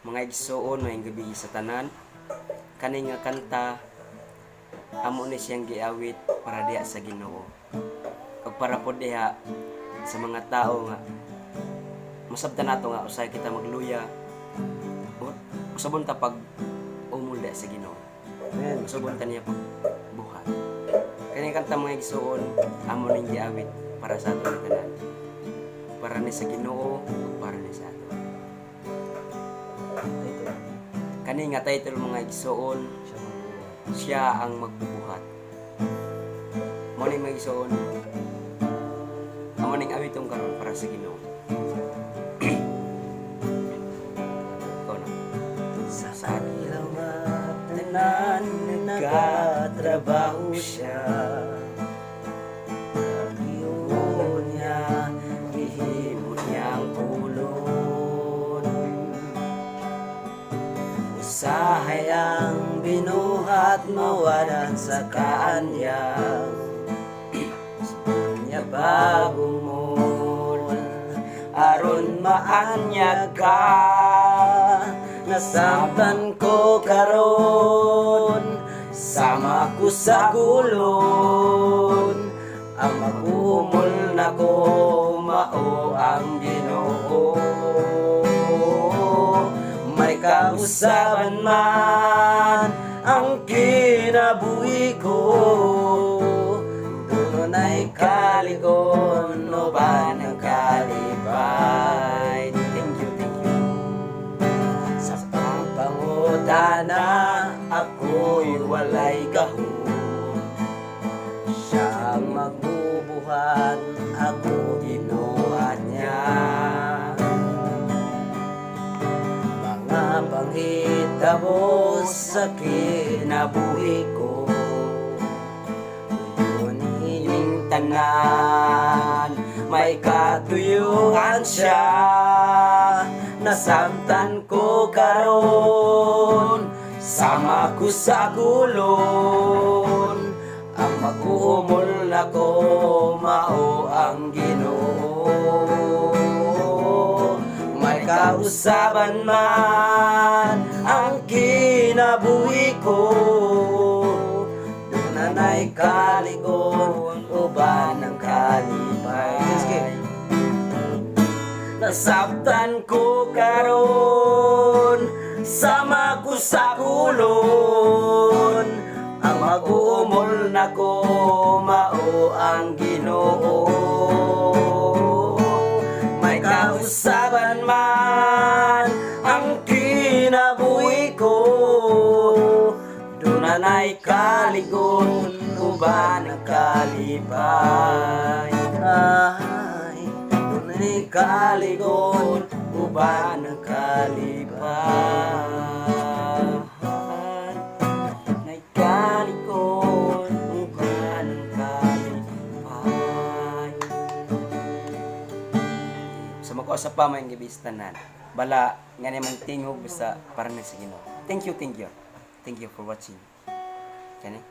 Mga igsuon ngayong gabi sa tanan, kani nga kanta amo ni siyang giawit para diha sa Ginoo. Ug para pod diha sa mga tao nga masabtan nato nga usay kita magluya. Usabon ta pag umul diha sa Ginoo. Amen. Usabon ta niya pag buhat. Kani kanta mga igsuon amo ning giawit para sa aton tanan. Para ni sa Ginoo, ug para ni sa aton. Kani nga title mga igsuon, siya ang magbubuhat. Mo ning mga igsuon, amo ning awitong karon para sa Ginoo. Ikaw na. Sa kanilang matanan nagkatrabaho siya. Pag-iyon niya, ihimo niyang kulon. Usahay ang binuhat mawalan sa kanya. Niya bagong mul, aron maanyag ka. Nasabtan ko karon, sama ko sa gulon. Ang magumol na ko, mao ang Ginoo. May kausaban man ang kinabuhi ko. Doon ay kaligon, o ba ng kalipay. Thank you. Sa pangutana, ako'y walay gahom. Siya ang magbubuhat, ako ginawa niya. Mga panghitabo sa kinabuhi ko, yun ining tanan, may katuyuan siya. Nasabtan ko karon, sama ko sa gulon. Ang mag-uumol na ko, mao ang Ginoo. May kausaban man ang kinabuhi ko. Doon ay kaligon, uban ng kalipay. Nasabtan ko karon, sama ko sa kulon. Ang mag-uumol na ko, mao ang Ginoo. May kausaban man ang kinabuhi ko. Doon ay kaligon, uban ng kalipay. Doon ay kaligon, uban ng kalipay. So makuha pa may gibistanan. Bala nga namang tingog sa para na sa Ginoo. Thank you. Thank you for watching. Kani?